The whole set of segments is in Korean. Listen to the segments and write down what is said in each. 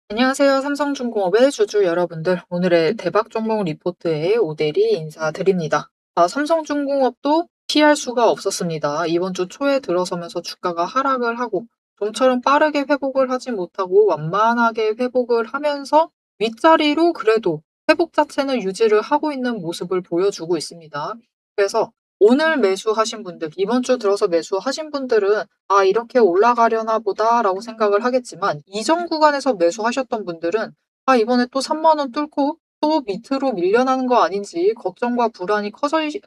안녕하세요. 삼성중공업의 주주 여러분들. 오늘의 대박 종목 리포트에 오대리 인사드립니다. 삼성중공업도 피할 수가 없었습니다. 이번 주 초에 들어서면서 주가가 하락을 하고 좀처럼 빠르게 회복을 하지 못하고 완만하게 회복을 하면서 윗자리로 그래도 회복 자체는 유지를 하고 있는 모습을 보여주고 있습니다. 그래서 오늘 매수하신 분들, 이번 주 들어서 매수하신 분들은 이렇게 올라가려나 보다라고 생각을 하겠지만 이전 구간에서 매수하셨던 분들은 이번에 또 3만 원 뚫고 또 밑으로 밀려나는 거 아닌지 걱정과 불안이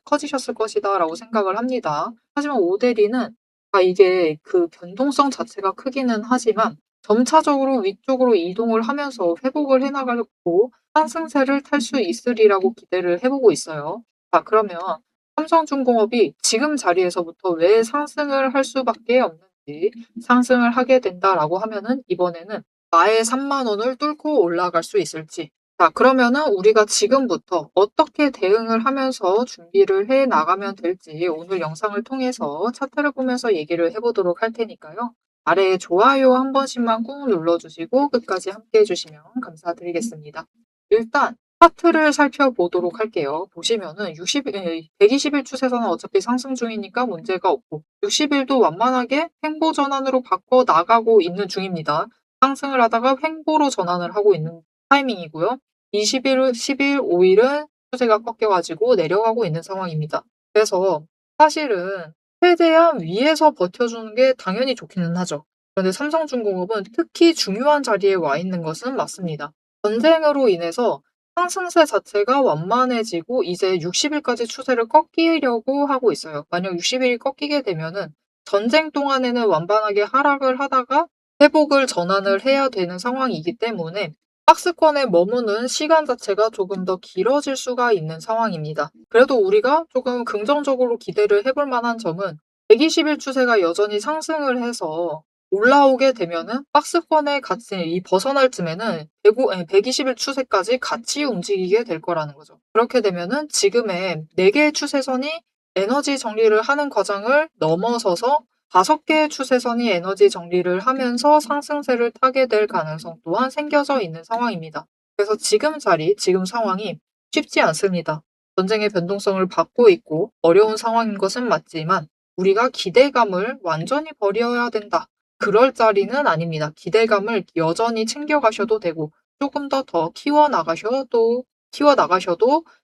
커지셨을 것이다라고 생각을 합니다. 하지만 오데리는 이게 그 변동성 자체가 크기는 하지만 점차적으로 위쪽으로 이동을 하면서 회복을 해 나가고 상승세를 탈 수 있으리라고 기대를 해 보고 있어요. 그러면 삼성중공업이 지금 자리에서부터 왜 상승을 할 수밖에 없는지, 상승을 하게 된다라고 하면은 이번에는 나의 3만 원을 뚫고 올라갈 수 있을지. 그러면은 우리가 지금부터 어떻게 대응을 하면서 준비를 해 나가면 될지 오늘 영상을 통해서 차트를 보면서 얘기를 해 보도록 할 테니까요. 아래에 좋아요 한 번씩만 꾹 눌러주시고 끝까지 함께 해주시면 감사드리겠습니다. 일단 차트를 살펴보도록 할게요. 보시면은 120일 추세선은 어차피 상승 중이니까 문제가 없고 60일도 완만하게 횡보 전환으로 바꿔 나가고 있는 중입니다. 상승을 하다가 횡보로 전환을 하고 있는 타이밍이고요. 20일, 10일, 5일은 추세가 꺾여가지고 내려가고 있는 상황입니다. 그래서 사실은 최대한 위에서 버텨주는 게 당연히 좋기는 하죠. 그런데 삼성중공업은 특히 중요한 자리에 와 있는 것은 맞습니다. 전쟁으로 인해서 상승세 자체가 완만해지고 이제 60일까지 추세를 꺾이려고 하고 있어요. 만약 60일이 꺾이게 되면은 전쟁 동안에는 완만하게 하락을 하다가 회복을 전환을 해야 되는 상황이기 때문에 박스권에 머무는 시간 자체가 조금 더 길어질 수가 있는 상황입니다. 그래도 우리가 조금 긍정적으로 기대를 해볼 만한 점은 120일 추세가 여전히 상승을 해서 올라오게 되면은 박스권에 같이 이 벗어날 쯤에는 120일 추세까지 같이 움직이게 될 거라는 거죠. 그렇게 되면은 지금의 4개의 추세선이 에너지 정리를 하는 과정을 넘어서서 5개의 추세선이 에너지 정리를 하면서 상승세를 타게 될 가능성 또한 생겨져 있는 상황입니다. 그래서 지금 자리, 지금 상황이 쉽지 않습니다. 전쟁의 변동성을 받고 있고 어려운 상황인 것은 맞지만 우리가 기대감을 완전히 버려야 된다. 그럴 자리는 아닙니다. 기대감을 여전히 챙겨가셔도 되고 조금 더 키워나가셔도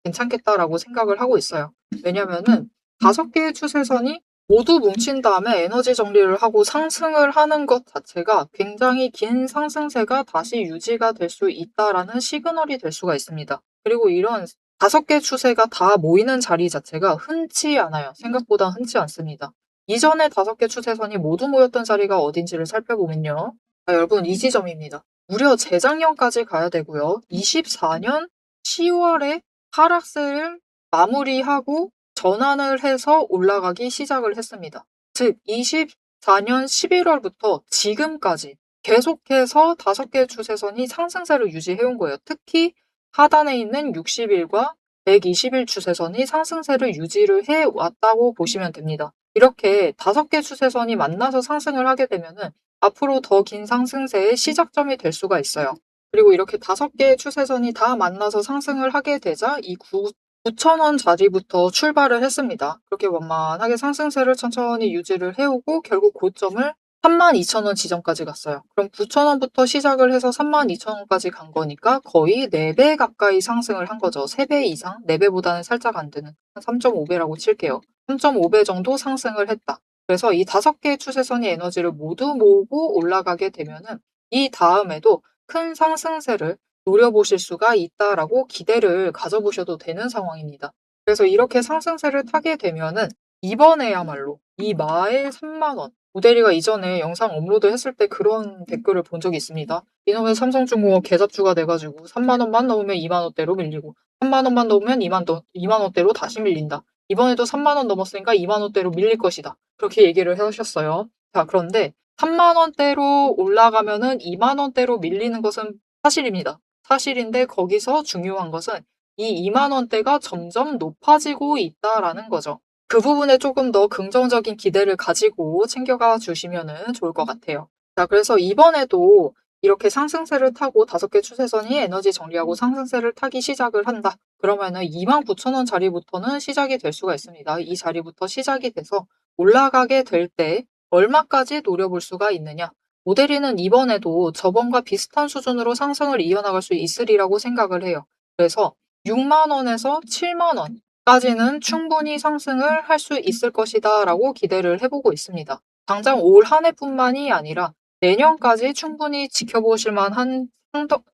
괜찮겠다라고 생각을 하고 있어요. 왜냐면은 5개의 추세선이 모두 뭉친 다음에 에너지 정리를 하고 상승을 하는 것 자체가 굉장히 긴 상승세가 다시 유지가 될 수 있다라는 시그널이 될 수가 있습니다. 그리고 이런 5개 추세가 다 모이는 자리 자체가 흔치 않아요. 생각보다 흔치 않습니다. 이전에 5개 추세선이 모두 모였던 자리가 어딘지를 살펴보면요. 여러분 이 지점입니다. 무려 재작년까지 가야 되고요. 24년 10월에 하락세를 마무리하고 전환을 해서 올라가기 시작을 했습니다. 즉 24년 11월부터 지금까지 계속해서 5개의 추세선이 상승세를 유지해온 거예요. 특히 하단에 있는 60일과 120일 추세선이 상승세를 유지를 해왔다고 보시면 됩니다. 이렇게 5개 추세선이 만나서 상승을 하게 되면은 앞으로 더 긴 상승세의 시작점이 될 수가 있어요. 그리고 이렇게 5개의 추세선이 다 만나서 상승을 하게 되자 이 9,000원 자리부터 출발을 했습니다. 그렇게 완만하게 상승세를 천천히 유지를 해오고 결국 고점을 32,000원 지점까지 갔어요. 그럼 9,000원부터 시작을 해서 32,000원까지 간 거니까 거의 4배 가까이 상승을 한 거죠. 3배 이상? 4배보다는 살짝 안 되는 한 3.5배라고 칠게요. 3.5배 정도 상승을 했다. 그래서 이 5개의 추세선이 에너지를 모두 모으고 올라가게 되면은 이 다음에도 큰 상승세를 노려보실 수가 있다라고 기대를 가져보셔도 되는 상황입니다. 그래서 이렇게 상승세를 타게 되면은 이번에야말로 이 마일 3만 원. 오대리가 이전에 영상 업로드 했을 때 그런 댓글을 본 적이 있습니다. 이놈의 삼성중공업 개잡주가 돼가지고 3만 원만 넘으면 2만 원대로 밀리고 3만 원만 넘으면 2만 원대로 다시 밀린다. 이번에도 3만 원 넘었으니까 2만 원대로 밀릴 것이다. 그렇게 얘기를 해주셨어요. 자, 그런데 3만 원대로 올라가면은 2만 원대로 밀리는 것은 사실입니다. 사실인데 거기서 중요한 것은 이 2만 원대가 점점 높아지고 있다라는 거죠. 그 부분에 조금 더 긍정적인 기대를 가지고 챙겨가 주시면은 좋을 것 같아요. 자, 그래서 이번에도 이렇게 상승세를 타고 5개 추세선이 에너지 정리하고 상승세를 타기 시작을 한다. 그러면은 29,000원 자리부터는 시작이 될 수가 있습니다. 이 자리부터 시작이 돼서 올라가게 될 때 얼마까지 노려볼 수가 있느냐. 모델이는 이번에도 저번과 비슷한 수준으로 상승을 이어나갈 수 있으리라고 생각을 해요. 그래서 6만 원에서 7만 원까지는 충분히 상승을 할 수 있을 것이다 라고 기대를 해보고 있습니다. 당장 올 한 해뿐만이 아니라 내년까지 충분히 지켜보실 만한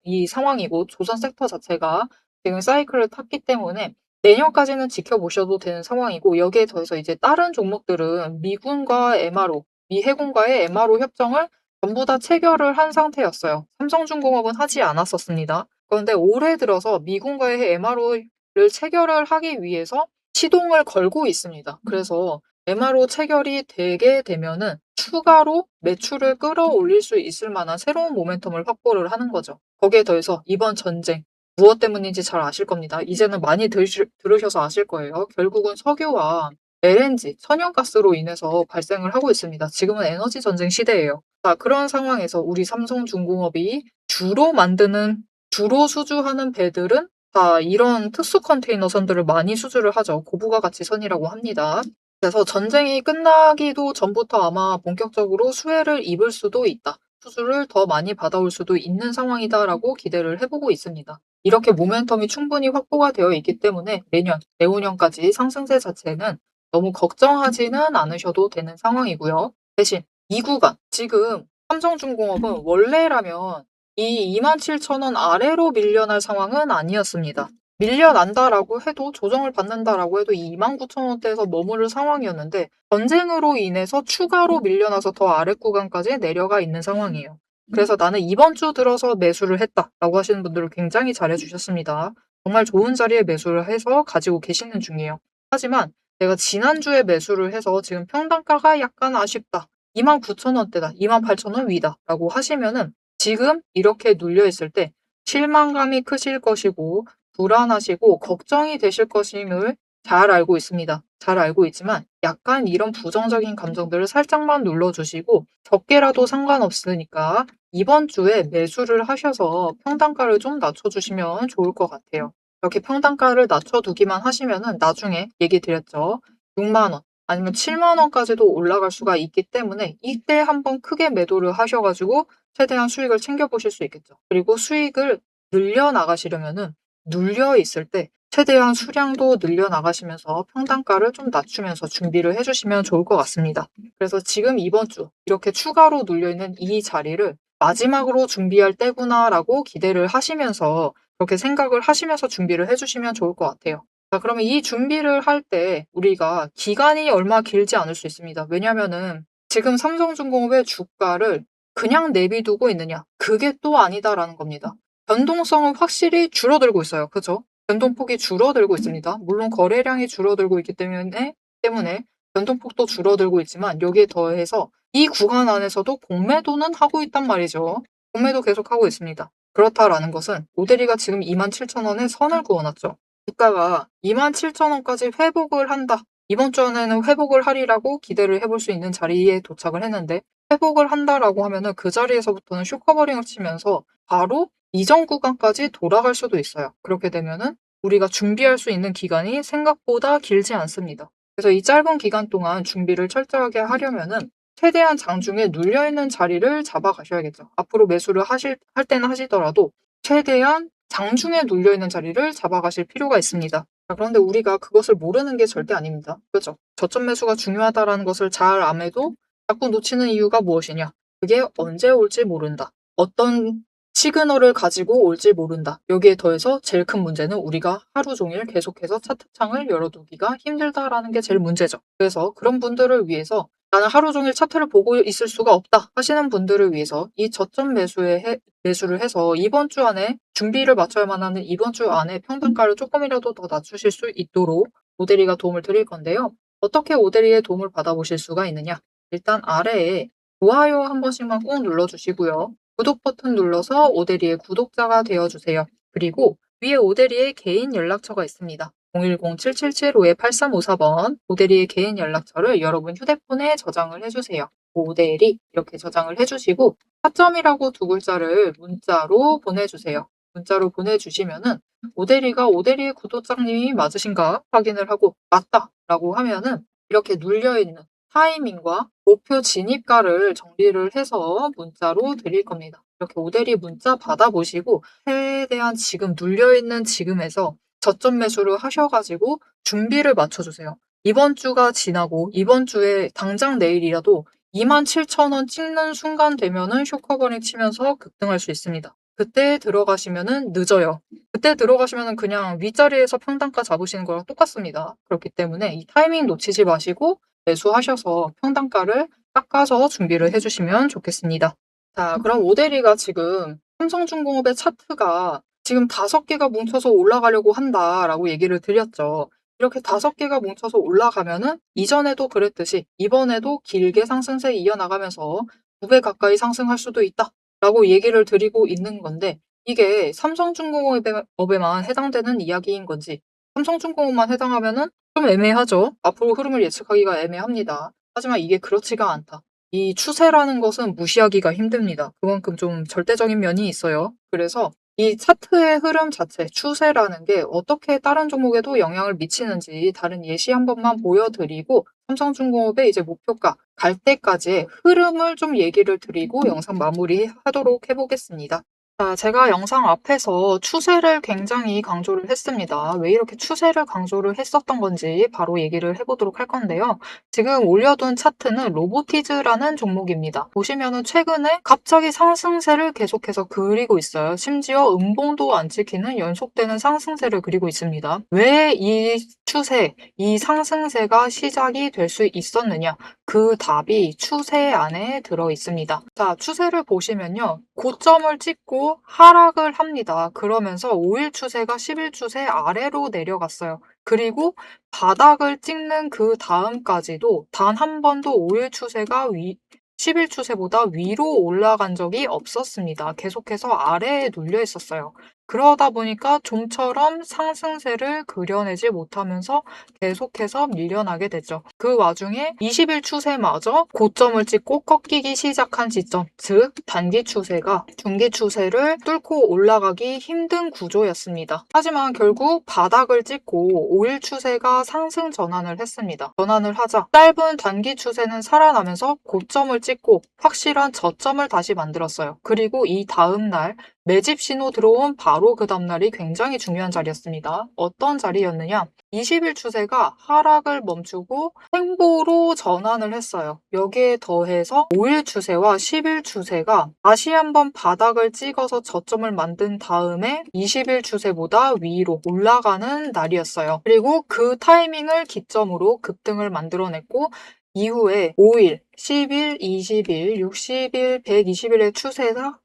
이 상황이고 조선 섹터 자체가 지금 사이클을 탔기 때문에 내년까지는 지켜보셔도 되는 상황이고 여기에 더해서 이제 다른 종목들은 미군과 MRO, 미 해군과의 MRO 협정을 전부 다 체결을 한 상태였어요. 삼성중공업은 하지 않았었습니다. 그런데 올해 들어서 미군과의 MRO를 체결을 하기 위해서 시동을 걸고 있습니다. 그래서 MRO 체결이 되게 되면은 추가로 매출을 끌어올릴 수 있을 만한 새로운 모멘텀을 확보를 하는 거죠. 거기에 더해서 이번 전쟁, 무엇 때문인지 잘 아실 겁니다. 이제는 많이 들으셔서 아실 거예요. 결국은 석유와 LNG, 천연가스로 인해서 발생을 하고 있습니다. 지금은 에너지 전쟁 시대예요. 자, 그런 상황에서 우리 삼성중공업이 주로 수주하는 배들은 다 이런 특수 컨테이너 선들을 많이 수주를 하죠. 고부가 가치 선이라고 합니다. 그래서 전쟁이 끝나기도 전부터 아마 본격적으로 수혜를 입을 수도 있다. 수주를 더 많이 받아올 수도 있는 상황이다라고 기대를 해보고 있습니다. 이렇게 모멘텀이 충분히 확보가 되어 있기 때문에 내년, 내후년까지 상승세 자체는 너무 걱정하지는 않으셔도 되는 상황이고요. 대신 이 구간, 지금 삼성중공업은 원래라면 이 27,000원 아래로 밀려날 상황은 아니었습니다. 밀려난다라고 해도 조정을 받는다라고 해도 29,000원대에서 머무를 상황이었는데 전쟁으로 인해서 추가로 밀려나서 더 아래 구간까지 내려가 있는 상황이에요. 그래서 나는 이번 주 들어서 매수를 했다라고 하시는 분들을 굉장히 잘해주셨습니다. 정말 좋은 자리에 매수를 해서 가지고 계시는 중이에요. 하지만 내가 지난주에 매수를 해서 지금 평단가가 약간 아쉽다. 29,000원대다. 28,000원 위다. 라고 하시면은 지금 이렇게 눌려있을 때 실망감이 크실 것이고 불안하시고 걱정이 되실 것임을 잘 알고 있습니다. 잘 알고 있지만 약간 이런 부정적인 감정들을 살짝만 눌러주시고 적게라도 상관없으니까 이번 주에 매수를 하셔서 평단가를 좀 낮춰주시면 좋을 것 같아요. 이렇게 평단가를 낮춰두기만 하시면은 나중에 얘기 드렸죠. 6만 원 아니면 7만 원까지도 올라갈 수가 있기 때문에 이때 한번 크게 매도를 하셔가지고 최대한 수익을 챙겨보실 수 있겠죠. 그리고 수익을 늘려나가시려면은 눌려 있을 때 최대한 수량도 늘려나가시면서 평단가를 좀 낮추면서 준비를 해주시면 좋을 것 같습니다. 그래서 지금 이번 주 이렇게 추가로 눌려있는 이 자리를 마지막으로 준비할 때구나라고 기대를 하시면서 그렇게 생각을 하시면서 준비를 해주시면 좋을 것 같아요. 자, 그러면 이 준비를 할 때 우리가 기간이 얼마 길지 않을 수 있습니다. 왜냐면은 지금 삼성중공업의 주가를 그냥 내비두고 있느냐? 그게 또 아니다라는 겁니다. 변동성은 확실히 줄어들고 있어요. 그죠? 변동폭이 줄어들고 있습니다. 물론 거래량이 줄어들고 있기 때문에 변동폭도 줄어들고 있지만 여기에 더해서 이 구간 안에서도 공매도는 하고 있단 말이죠. 공매도 계속 하고 있습니다. 그렇다라는 것은 모델이가 지금 27,000원에 선을 그어놨죠. 주가가 27,000원까지 회복을 한다. 이번 주 안에는 회복을 하리라고 기대를 해볼 수 있는 자리에 도착을 했는데 회복을 한다라고 하면은 그 자리에서부터는 쇼커버링을 치면서 바로 이전 구간까지 돌아갈 수도 있어요. 그렇게 되면은 우리가 준비할 수 있는 기간이 생각보다 길지 않습니다. 그래서 이 짧은 기간 동안 준비를 철저하게 하려면은 최대한 장중에 눌려있는 자리를 잡아가셔야겠죠. 앞으로 매수를 할 때는 하시더라도 최대한 장중에 눌려있는 자리를 잡아가실 필요가 있습니다. 자, 그런데 우리가 그것을 모르는 게 절대 아닙니다. 그렇죠? 저점 매수가 중요하다는 것을 잘 암에도 자꾸 놓치는 이유가 무엇이냐? 그게 언제 올지 모른다. 어떤 시그널을 가지고 올지 모른다. 여기에 더해서 제일 큰 문제는 우리가 하루 종일 계속해서 차트창을 열어두기가 힘들다라는 게 제일 문제죠. 그래서 그런 분들을 위해서 나는 하루 종일 차트를 보고 있을 수가 없다 하시는 분들을 위해서 이 저점 매수를 해서 이번 주 안에 준비를 맞춰야만 하는 이번 주 안에 평단가를 조금이라도 더 낮추실 수 있도록 오데리가 도움을 드릴 건데요. 어떻게 오데리의 도움을 받아보실 수가 있느냐? 일단 아래에 좋아요 한 번씩만 꼭 눌러주시고요. 구독 버튼 눌러서 오데리의 구독자가 되어주세요. 그리고 위에 오데리의 개인 연락처가 있습니다. 010-777-5354번 오데리의 개인 연락처를 여러분 휴대폰에 저장을 해주세요. 오데리 이렇게 저장을 해주시고 타점이라고 두 글자를 문자로 보내주세요. 문자로 보내주시면은 오대리가 오대리의 구독자님이 맞으신가 확인을 하고 맞다라고 하면은 이렇게 눌려있는 타이밍과 목표 진입가를 정리를 해서 문자로 드릴 겁니다. 이렇게 오대리 문자 받아보시고 최대한 지금 눌려있는 지금에서 저점 매수를 하셔가지고 준비를 맞춰주세요. 이번 주가 지나고 이번 주에 당장 내일이라도 27,000원 찍는 순간 되면은 쇼커버링 치면서 급등할 수 있습니다. 그때 들어가시면은 늦어요. 그때 들어가시면은 그냥 윗자리에서 평단가 잡으시는 거랑 똑같습니다. 그렇기 때문에 이 타이밍 놓치지 마시고 매수하셔서 평단가를 깎아서 준비를 해주시면 좋겠습니다. 자, 그럼 오데리가 지금 삼성중공업의 차트가 지금 5개가 뭉쳐서 올라가려고 한다라고 얘기를 드렸죠. 이렇게 5개가 뭉쳐서 올라가면은 이전에도 그랬듯이 이번에도 길게 상승세 이어나가면서 2배 가까이 상승할 수도 있다라고 얘기를 드리고 있는 건데 이게 삼성중공업에만 해당되는 이야기인 건지 삼성중공업만 해당하면은 좀 애매하죠. 앞으로 흐름을 예측하기가 애매합니다. 하지만 이게 그렇지가 않다. 이 추세라는 것은 무시하기가 힘듭니다. 그만큼 좀 절대적인 면이 있어요. 그래서 이 차트의 흐름 자체, 추세라는 게 어떻게 다른 종목에도 영향을 미치는지 다른 예시 한 번만 보여드리고 삼성중공업의 이제 목표가 갈 때까지의 흐름을 좀 얘기를 드리고 영상 마무리하도록 해보겠습니다. 자, 제가 영상 앞에서 추세를 굉장히 강조를 했습니다. 왜 이렇게 추세를 강조를 했었던 건지 바로 얘기를 해보도록 할 건데요. 지금 올려둔 차트는 로보티즈라는 종목입니다. 보시면은 최근에 갑자기 상승세를 계속해서 그리고 있어요. 심지어 음봉도 안 찍히는 연속되는 상승세를 그리고 있습니다. 왜 이 추세, 이 상승세가 시작이 될 수 있었느냐? 그 답이 추세 안에 들어 있습니다. 자, 추세를 보시면요. 고점을 찍고 하락을 합니다. 그러면서 5일 추세가 10일 추세 아래로 내려갔어요. 그리고 바닥을 찍는 그 다음까지도 단 한 번도 5일 추세가 10일 추세보다 위로 올라간 적이 없었습니다. 계속해서 아래에 눌려 있었어요. 그러다 보니까 좀처럼 상승세를 그려내지 못하면서 계속해서 밀려나게 됐죠. 그 와중에 20일 추세마저 고점을 찍고 꺾이기 시작한 지점, 즉 단기 추세가 중기 추세를 뚫고 올라가기 힘든 구조였습니다. 하지만 결국 바닥을 찍고 5일 추세가 상승 전환을 했습니다. 전환을 하자 짧은 단기 추세는 살아나면서 고점을 찍고 확실한 저점을 다시 만들었어요. 그리고 이 다음 날 매집 신호 들어온 바로 그 다음날이 굉장히 중요한 자리였습니다. 어떤 자리였느냐? 20일 추세가 하락을 멈추고 횡보로 전환을 했어요. 여기에 더해서 5일 추세와 10일 추세가 다시 한번 바닥을 찍어서 저점을 만든 다음에 20일 추세보다 위로 올라가는 날이었어요. 그리고 그 타이밍을 기점으로 급등을 만들어냈고 이후에 5일, 10일, 20일, 60일, 120일의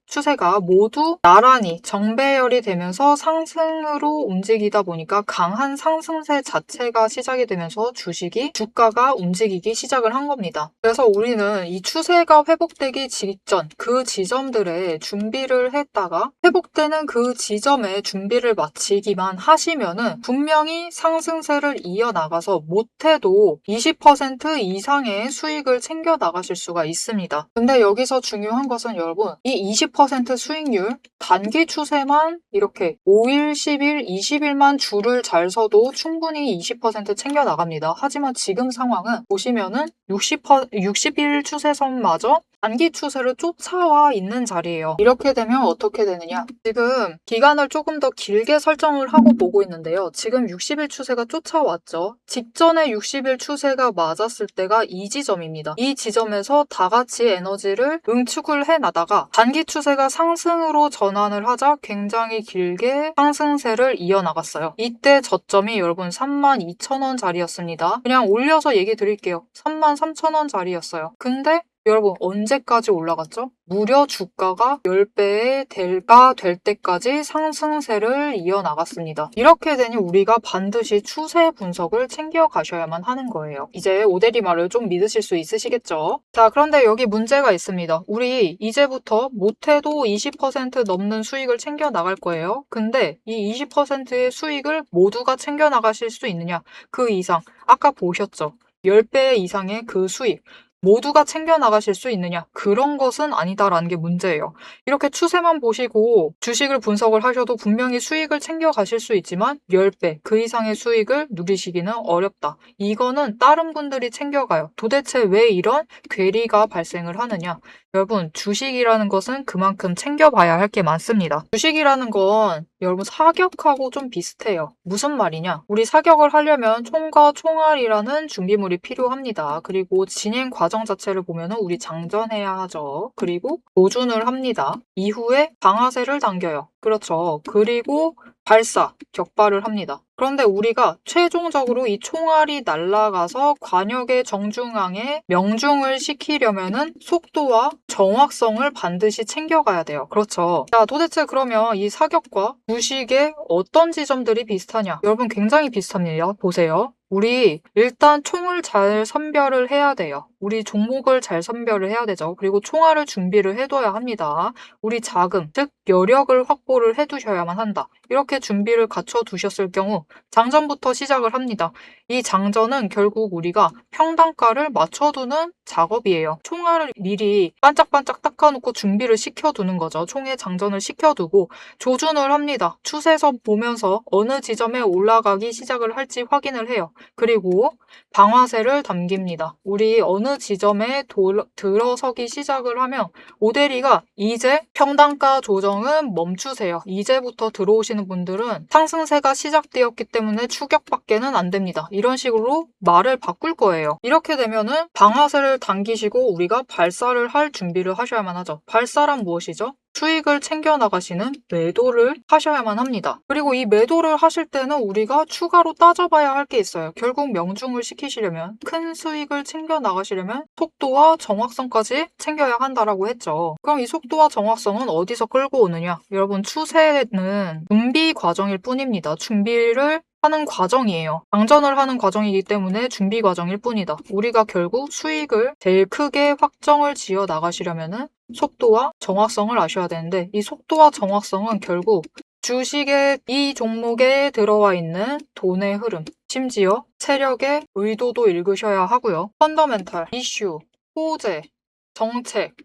추세가 모두 나란히 정배열이 되면서 상승으로 움직이다 보니까 강한 상승세 자체가 시작이 되면서 주가가 움직이기 시작을 한 겁니다. 그래서 우리는 이 추세가 회복되기 직전 그 지점들에 준비를 했다가 회복되는 그 지점에 준비를 마치기만 하시면은 분명히 상승세를 이어나가서 못해도 20% 이상의 수익을 챙겨 나가실 수가 있습니다. 근데 여기서 중요한 것은 여러분, 이 20% 수익률, 단기 추세만 이렇게 5일, 10일, 20일만 줄을 잘 서도 충분히 20% 챙겨 나갑니다. 하지만 지금 상황은 보시면은 60일 추세선마저 단기 추세를 쫓아와 있는 자리예요. 이렇게 되면 어떻게 되느냐? 지금 기간을 조금 더 길게 설정을 하고 보고 있는데요. 지금 60일 추세가 쫓아왔죠. 직전에 60일 추세가 맞았을 때가 이 지점입니다. 이 지점에서 다 같이 에너지를 응축을 해나다가 단기 추세가 상승으로 전환을 하자 굉장히 길게 상승세를 이어나갔어요. 이때 저점이 여러분 32,000원 자리였습니다. 그냥 올려서 얘기 드릴게요. 33,000원 자리였어요. 근데 여러분 언제까지 올라갔죠? 무려 주가가 10배의 대가 될 때까지 상승세를 이어나갔습니다. 이렇게 되니 우리가 반드시 추세 분석을 챙겨가셔야만 하는 거예요. 이제 오대리 말을 좀 믿으실 수 있으시겠죠? 자, 그런데 여기 문제가 있습니다. 우리 이제부터 못해도 20% 넘는 수익을 챙겨 나갈 거예요. 근데 이 20%의 수익을 모두가 챙겨 나가실 수 있느냐? 그 이상 아까 보셨죠? 10배 이상의 그 수익 모두가 챙겨나가실 수 있느냐? 그런 것은 아니다라는 게 문제예요. 이렇게 추세만 보시고 주식을 분석을 하셔도 분명히 수익을 챙겨가실 수 있지만 10배, 그 이상의 수익을 누리시기는 어렵다. 이거는 다른 분들이 챙겨가요. 도대체 왜 이런 괴리가 발생을 하느냐? 여러분, 주식이라는 것은 그만큼 챙겨봐야 할 게 많습니다. 주식이라는 건 여러분 사격하고 좀 비슷해요. 무슨 말이냐? 우리 사격을 하려면 총과 총알이라는 준비물이 필요합니다. 그리고 진행 과정 자체를 보면은 우리 장전해야 하죠. 그리고 조준을 합니다. 이후에 방아쇠를 당겨요. 그렇죠. 그리고 발사, 격발을 합니다. 그런데 우리가 최종적으로 이 총알이 날아가서 관역의 정중앙에 명중을 시키려면은 속도와 정확성을 반드시 챙겨가야 돼요. 그렇죠. 자, 도대체 그러면 이 사격과 주식의 어떤 지점들이 비슷하냐? 여러분 굉장히 비슷합니다. 보세요. 우리 일단 총을 잘 선별을 해야 돼요. 우리 종목을 잘 선별을 해야 되죠. 그리고 총알을 준비를 해둬야 합니다. 우리 자금, 즉 여력을 확보를 해두셔야만 한다. 이렇게 준비를 갖춰두셨을 경우 장전부터 시작을 합니다. 이 장전은 결국 우리가 평단가를 맞춰두는 작업이에요. 총알을 미리 반짝반짝 닦아놓고 준비를 시켜두는 거죠. 총에 장전을 시켜두고 조준을 합니다. 추세선 보면서 어느 지점에 올라가기 시작을 할지 확인을 해요. 그리고 방아쇠를 당깁니다. 우리 어느 지점에 들어서기 시작을 하면 오대리가 이제 평단가 조정은 멈추세요. 이제부터 들어오시는 분들은 상승세가 시작되었기 때문에 추격밖에는 안 됩니다. 이런 식으로 말을 바꿀 거예요. 이렇게 되면은 방아쇠를 당기시고 우리가 발사를 할 준비를 하셔야만 하죠. 발사란 무엇이죠? 수익을 챙겨나가시는 매도를 하셔야만 합니다. 그리고 이 매도를 하실 때는 우리가 추가로 따져봐야 할 게 있어요. 결국 명중을 시키시려면, 큰 수익을 챙겨나가시려면 속도와 정확성까지 챙겨야 한다라고 했죠. 그럼 이 속도와 정확성은 어디서 끌고 오느냐? 여러분, 추세는 준비 과정일 뿐입니다. 준비를 하는 과정이에요. 장전을 하는 과정이기 때문에 준비 과정일 뿐이다. 우리가 결국 수익을 제일 크게 확정을 지어 나가시려면은 속도와 정확성을 아셔야 되는데 이 속도와 정확성은 결국 주식의 이 종목에 들어와 있는 돈의 흐름, 심지어 세력의 의도도 읽으셔야 하고요. 펀더멘탈, 이슈, 호재, 정책,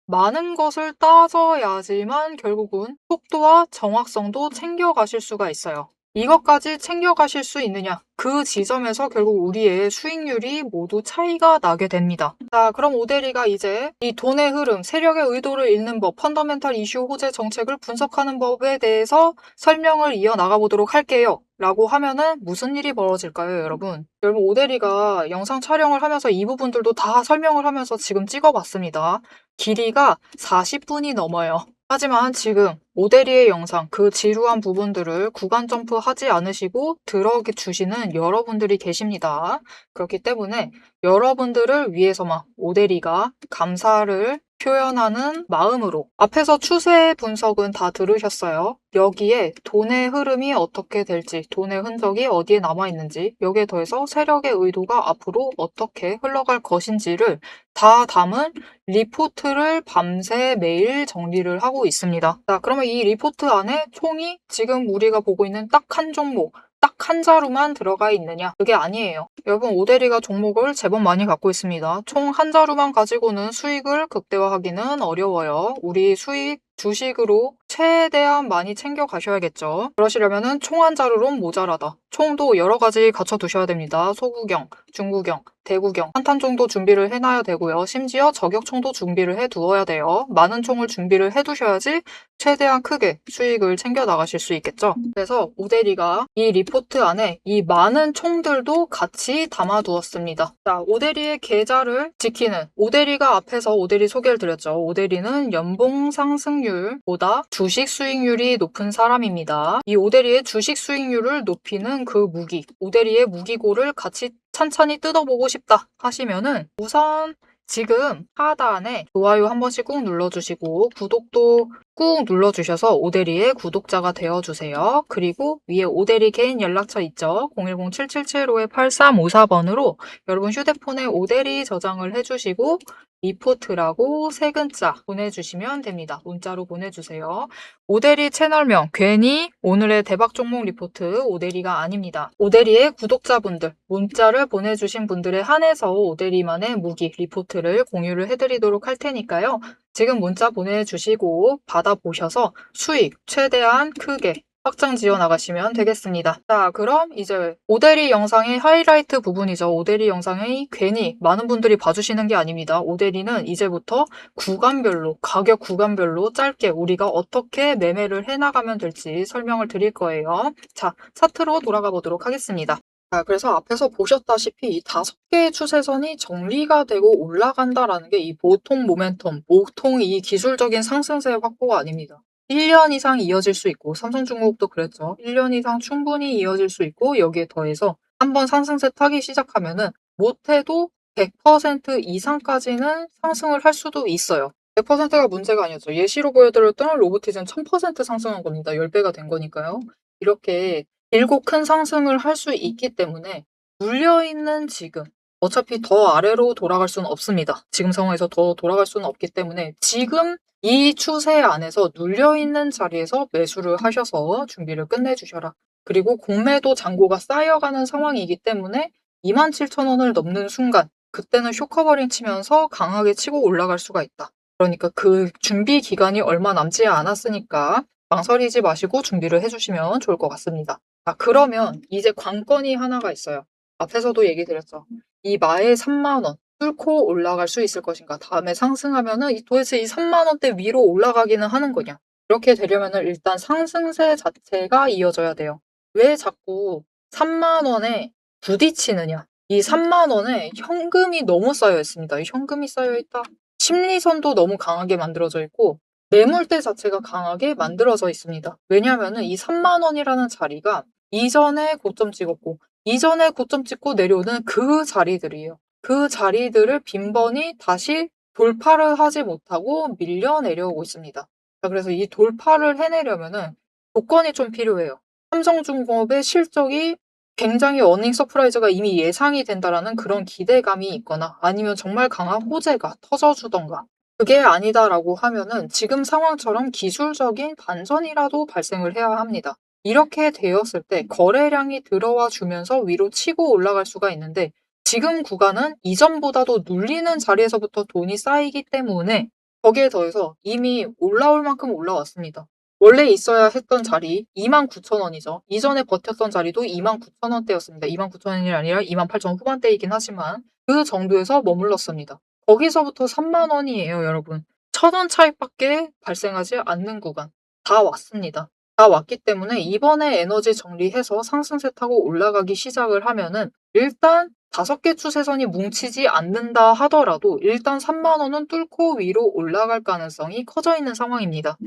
많은 것을 따져야지만 결국은 속도와 정확성도 챙겨가실 수가 있어요. 이것까지 챙겨가실 수 있느냐? 그 지점에서 결국 우리의 수익률이 모두 차이가 나게 됩니다. 자, 그럼 오대리가 이제 이 돈의 흐름, 세력의 의도를 읽는 법, 펀더멘탈 이슈 호재 정책을 분석하는 법에 대해서 설명을 이어나가 보도록 할게요. 라고 하면은 무슨 일이 벌어질까요, 여러분? 여러분, 오대리가 영상 촬영을 하면서 이 부분들도 다 설명을 하면서 지금 찍어봤습니다. 길이가 40분이 넘어요. 하지만 지금 오대리의 영상, 그 지루한 부분들을 구간 점프하지 않으시고 들어주시는 여러분들이 계십니다. 그렇기 때문에 여러분들을 위해서만 오대리가 감사를 표현하는 마음으로 앞에서 추세 분석은 다 들으셨어요. 여기에 돈의 흐름이 어떻게 될지, 돈의 흔적이 어디에 남아있는지, 여기에 더해서 세력의 의도가 앞으로 어떻게 흘러갈 것인지를 다 담은 리포트를 밤새 매일 정리를 하고 있습니다. 자, 그러면 이 리포트 안에 총이 지금 우리가 보고 있는 딱 한 종목, 딱 한 자루만 들어가 있느냐? 그게 아니에요. 여러분, 오대리가 종목을 제법 많이 갖고 있습니다. 총 한 자루만 가지고는 수익을 극대화하기는 어려워요. 우리 수익 주식으로 최대한 많이 챙겨 가셔야겠죠. 그러시려면은 총 한 자루론 모자라다. 총도 여러 가지 갖춰 두셔야 됩니다. 소구경, 중구경, 대구경, 한탄 총도 준비를 해놔야 되고요. 심지어 저격총도 준비를 해 두어야 돼요. 많은 총을 준비를 해 두셔야지 최대한 크게 수익을 챙겨 나가실 수 있겠죠. 그래서 오대리가 이 리포트 안에 이 많은 총들도 같이 담아 두었습니다. 자, 오대리의 계좌를 지키는 오대리가 앞에서 오대리 소개를 드렸죠. 오대리는 연봉 상승률보다 주식 수익률이 높은 사람입니다. 이 오대리의 주식 수익률을 높이는 그 무기, 오대리의 무기고를 같이 찬찬히 뜯어보고 싶다 하시면은 우선 지금 하단에 좋아요 한 번씩 꾹 눌러주시고 구독도 꾹 눌러주셔서 오대리의 구독자가 되어주세요. 그리고 위에 오대리 개인 연락처 있죠? 010-7775-8354번으로 여러분 휴대폰에 오대리 저장을 해주시고 리포트라고 세 글자 보내주시면 됩니다. 문자로 보내주세요. 오대리 채널명 괜히 오늘의 대박 종목 리포트 오대리가 아닙니다. 오대리의 구독자분들 문자를 보내주신 분들에 한해서 오대리만의 무기 리포트를 공유를 해드리도록 할 테니까요. 지금 문자 보내주시고 받아보셔서 수익 최대한 크게 확장 지어 나가시면 되겠습니다. 자, 그럼 이제 오대리 영상의 하이라이트 부분이죠. 오대리 영상이 괜히 많은 분들이 봐주시는 게 아닙니다. 오대리는 이제부터 구간별로, 가격 구간별로 짧게 우리가 어떻게 매매를 해나가면 될지 설명을 드릴 거예요. 자, 차트로 돌아가 보도록 하겠습니다. 자, 그래서 앞에서 보셨다시피 이 5개의 추세선이 정리가 되고 올라간다라는 게 이 보통 모멘텀, 보통 이 기술적인 상승세 확보가 아닙니다. 1년 이상 이어질 수 있고 삼성중공업도 그랬죠. 1년 이상 충분히 이어질 수 있고 여기에 더해서 한번 상승세 타기 시작하면은 못해도 100% 이상까지는 상승을 할 수도 있어요. 100%가 문제가 아니었죠. 예시로 보여드렸던 로보티즈는 1000% 상승한 겁니다. 10배가 된 거니까요. 이렇게 길고 큰 상승을 할 수 있기 때문에 눌려있는 지금 어차피 더 아래로 돌아갈 수는 없습니다. 지금 상황에서 더 돌아갈 수는 없기 때문에 지금 이 추세 안에서 눌려있는 자리에서 매수를 하셔서 준비를 끝내주셔라. 그리고 공매도 잔고가 쌓여가는 상황이기 때문에 27,000원을 넘는 순간 그때는 쇼커버링 치면서 강하게 치고 올라갈 수가 있다. 그러니까 그 준비 기간이 얼마 남지 않았으니까 망설이지 마시고 준비를 해주시면 좋을 것 같습니다. 자, 그러면 이제 관건이 하나가 있어요. 앞에서도 얘기 드렸죠. 이 마의 3만 원 뚫고 올라갈 수 있을 것인가. 다음에 상승하면은 도대체 이 3만 원대 위로 올라가기는 하는 거냐. 이렇게 되려면은 일단 상승세 자체가 이어져야 돼요. 왜 자꾸 3만 원에 부딪히느냐. 이 3만 원에 현금이 너무 쌓여 있습니다. 이 현금이 쌓여 있다. 심리선도 너무 강하게 만들어져 있고 매물대 자체가 강하게 만들어져 있습니다. 왜냐하면은 이 3만 원이라는 자리가 이전에 고점 찍었고 이전에 고점 찍고 내려오는 그 자리들이에요. 그 자리들을 빈번히 다시 돌파를 하지 못하고 밀려 내려오고 있습니다. 자, 그래서 이 돌파를 해내려면은 조건이 좀 필요해요. 삼성중공업의 실적이 굉장히 어닝 서프라이즈가 이미 예상이 된다라는 그런 기대감이 있거나 아니면 정말 강한 호재가 터져주던가 그게 아니다라고 하면은 지금 상황처럼 기술적인 반전이라도 발생을 해야 합니다. 이렇게 되었을 때 거래량이 들어와 주면서 위로 치고 올라갈 수가 있는데 지금 구간은 이전보다도 눌리는 자리에서부터 돈이 쌓이기 때문에 거기에 더해서 이미 올라올 만큼 올라왔습니다. 원래 있어야 했던 자리 29,000원이죠. 이전에 버텼던 자리도 29,000원대였습니다. 29,000원이 아니라 28,000원 후반대이긴 하지만 그 정도에서 머물렀습니다. 거기서부터 3만 원이에요, 여러분. 1,000원 차이밖에 발생하지 않는 구간. 다 왔습니다. 다 왔기 때문에 이번에 에너지 정리해서 상승세 타고 올라가기 시작을 하면은 일단 5개 추세선이 뭉치지 않는다 하더라도 일단 3만 원은 뚫고 위로 올라갈 가능성이 커져 있는 상황입니다.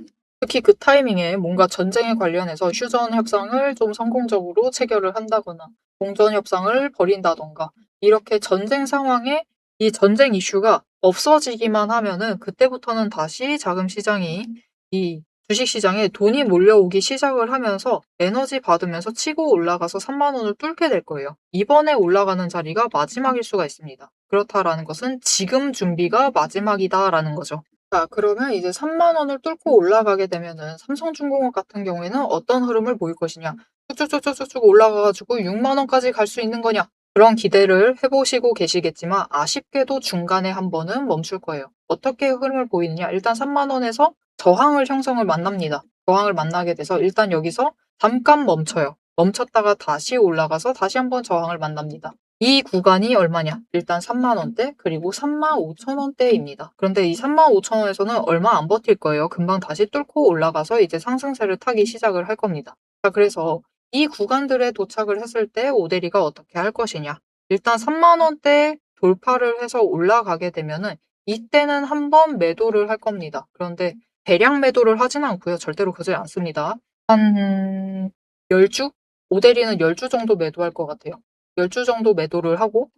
특히 그 타이밍에 뭔가 전쟁에 관련해서 휴전 협상을 좀 성공적으로 체결을 한다거나 공전 협상을 벌인다던가 이렇게 전쟁 상황에 이 전쟁 이슈가 없어지기만 하면은 그때부터는 다시 자금 시장이 이 주식 시장에 돈이 몰려오기 시작을 하면서 에너지 받으면서 치고 올라가서 3만 원을 뚫게 될 거예요. 이번에 올라가는 자리가 마지막일 수가 있습니다. 그렇다라는 것은 지금 준비가 마지막이다라는 거죠. 자, 그러면 이제 3만 원을 뚫고 올라가게 되면은 삼성중공업 같은 경우에는 어떤 흐름을 보일 것이냐. 쭉쭉쭉쭉쭉 올라가가지고 6만 원까지 갈 수 있는 거냐. 그런 기대를 해보시고 계시겠지만 아쉽게도 중간에 한 번은 멈출 거예요. 어떻게 흐름을 보이느냐. 일단 3만 원에서 저항을 형성을 만납니다. 저항을 만나게 돼서 일단 여기서 잠깐 멈춰요. 멈췄다가 다시 올라가서 다시 한번 저항을 만납니다. 이 구간이 얼마냐? 일단 3만 원대 그리고 3만 5천 원대입니다. 그런데 이 3만 5천 원에서는 얼마 안 버틸 거예요. 금방 다시 뚫고 올라가서 이제 상승세를 타기 시작을 할 겁니다. 자, 그래서 이 구간들에 도착을 했을 때 오대리가 어떻게 할 것이냐? 일단 3만 원대 돌파를 해서 올라가게 되면은 이때는 한번 매도를 할 겁니다. 그런데 대량 매도를 하지는 않고요. 절대로 그러지 않습니다. 한 10주? 오대리는 10주 정도 매도할 것 같아요. 10주 정도 매도를 하고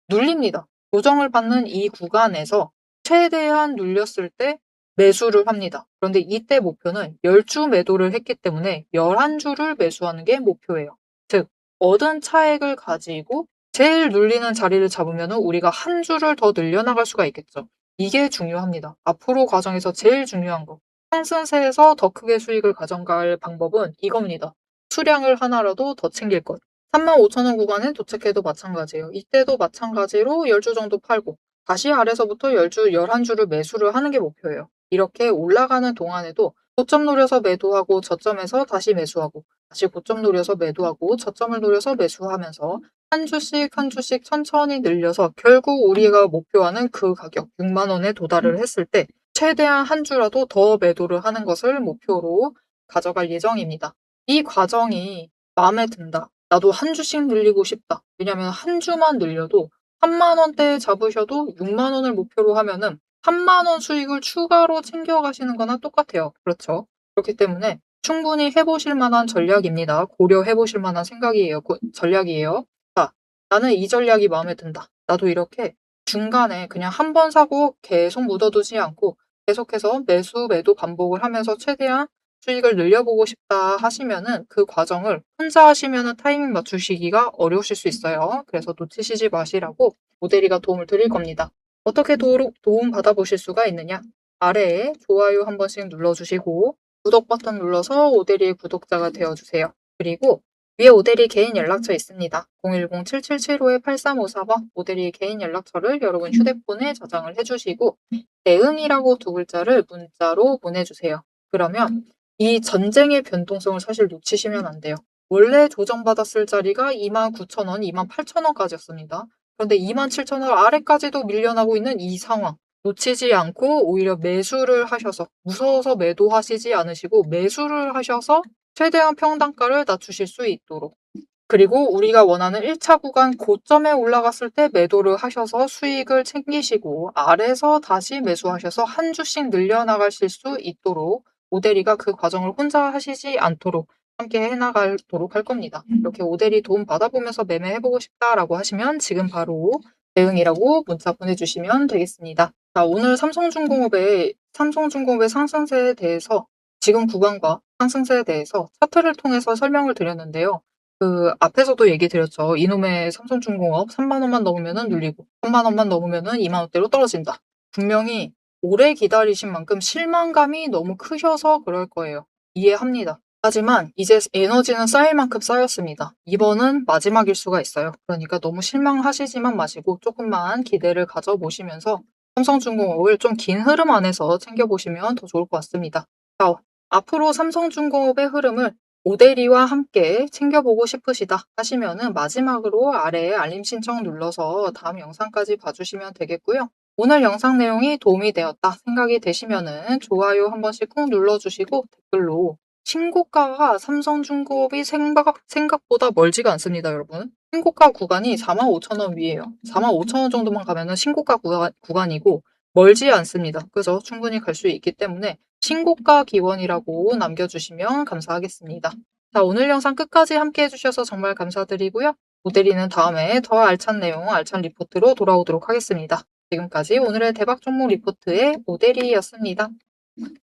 눌립니다. 조정을 받는 이 구간에서 최대한 눌렸을 때 매수를 합니다. 그런데 이때 목표는 10주 매도를 했기 때문에 11주를 매수하는 게 목표예요. 즉, 얻은 차액을 가지고 제일 눌리는 자리를 잡으면 우리가 한 주를 더 늘려나갈 수가 있겠죠. 이게 중요합니다. 앞으로 과정에서 제일 중요한 거. 상승세에서 더 크게 수익을 가져갈 방법은 이겁니다. 수량을 하나라도 더 챙길 것. 35,000원 구간에 도착해도 마찬가지예요. 이때도 마찬가지로 10주 정도 팔고 다시 아래서부터 10주, 11주를 매수를 하는 게 목표예요. 이렇게 올라가는 동안에도 고점 노려서 매도하고 저점에서 다시 매수하고 다시 고점 노려서 매도하고 저점을 노려서 매수하면서 한 주씩 한 주씩 천천히 늘려서 결국 우리가 목표하는 그 가격 6만 원에 도달을 했을 때 최대한 한 주라도 더 매도를 하는 것을 목표로 가져갈 예정입니다. 이 과정이 마음에 든다. 나도 한 주씩 늘리고 싶다. 왜냐하면 한 주만 늘려도 3만 원대에 잡으셔도 6만 원을 목표로 하면은 3만 원 수익을 추가로 챙겨가시는 거나 똑같아요. 그렇죠? 그렇기 때문에 충분히 해보실 만한 전략입니다. 고려해보실 만한 생각이에요. 전략이에요. 자, 나는 이 전략이 마음에 든다. 나도 이렇게 중간에 그냥 한 번 사고 계속 묻어두지 않고 계속해서 매수, 매도 반복을 하면서 최대한 수익을 늘려보고 싶다 하시면은 그 과정을 혼자 하시면은 타이밍 맞추시기가 어려우실 수 있어요. 그래서 놓치시지 마시라고 모델이가 도움을 드릴 겁니다. 어떻게 도움 받아보실 수가 있느냐? 아래에 좋아요 한 번씩 눌러주시고 구독 버튼 눌러서 오대리의 구독자가 되어주세요. 그리고 위에 오대리 개인 연락처 있습니다. 010-7775-8354번 오대리 개인 연락처를 여러분 휴대폰에 저장을 해주시고 대응이라고 두 글자를 문자로 보내주세요. 그러면 이 전쟁의 변동성을 사실 놓치시면 안 돼요. 원래 조정받았을 자리가 29,000원, 28,000원까지였습니다. 그런데 27,000원 아래까지도 밀려나고 있는 이 상황. 놓치지 않고 오히려 매수를 하셔서 무서워서 매도하시지 않으시고 매수를 하셔서 최대한 평단가를 낮추실 수 있도록 그리고 우리가 원하는 1차 구간 고점에 올라갔을 때 매도를 하셔서 수익을 챙기시고 아래서 다시 매수하셔서 한 주씩 늘려나가실 수 있도록 오대리가 그 과정을 혼자 하시지 않도록 함께 해나가도록 할 겁니다. 이렇게 오대리 도움 받아보면서 매매해보고 싶다라고 하시면 지금 바로 대응이라고 문자 보내주시면 되겠습니다. 자, 오늘 삼성중공업의 상승세에 대해서 지금 구간과 상승세에 대해서 차트를 통해서 설명을 드렸는데요. 그 앞에서도 얘기 드렸죠. 이놈의 삼성중공업 3만 원만 넘으면은 눌리고 3만 원만 넘으면은 2만 원대로 떨어진다. 분명히 오래 기다리신 만큼 실망감이 너무 크셔서 그럴 거예요. 이해합니다. 하지만 이제 에너지는 쌓일 만큼 쌓였습니다. 이번은 마지막일 수가 있어요. 그러니까 너무 실망하시지만 마시고 조금만 기대를 가져보시면서 삼성중공업을 좀 긴 흐름 안에서 챙겨보시면 더 좋을 것 같습니다. 자, 앞으로 삼성중공업의 흐름을 오대리와 함께 챙겨보고 싶으시다 하시면은 마지막으로 아래에 알림 신청 눌러서 다음 영상까지 봐주시면 되겠고요. 오늘 영상 내용이 도움이 되었다 생각이 되시면은 좋아요 한 번씩 꾹 눌러주시고 댓글로 신고가와 삼성중공업이 생각보다 멀지가 않습니다, 여러분. 신고가 구간이 45,000원 위에요. 45,000원 정도만 가면은 신고가 구간이고 멀지 않습니다. 그죠? 충분히 갈 수 있기 때문에 신고가 기원이라고 남겨주시면 감사하겠습니다. 자, 오늘 영상 끝까지 함께 해주셔서 정말 감사드리고요. 모델이는 다음에 더 알찬 내용, 알찬 리포트로 돌아오도록 하겠습니다. 지금까지 오늘의 대박 종목 리포트의 모델이었습니다.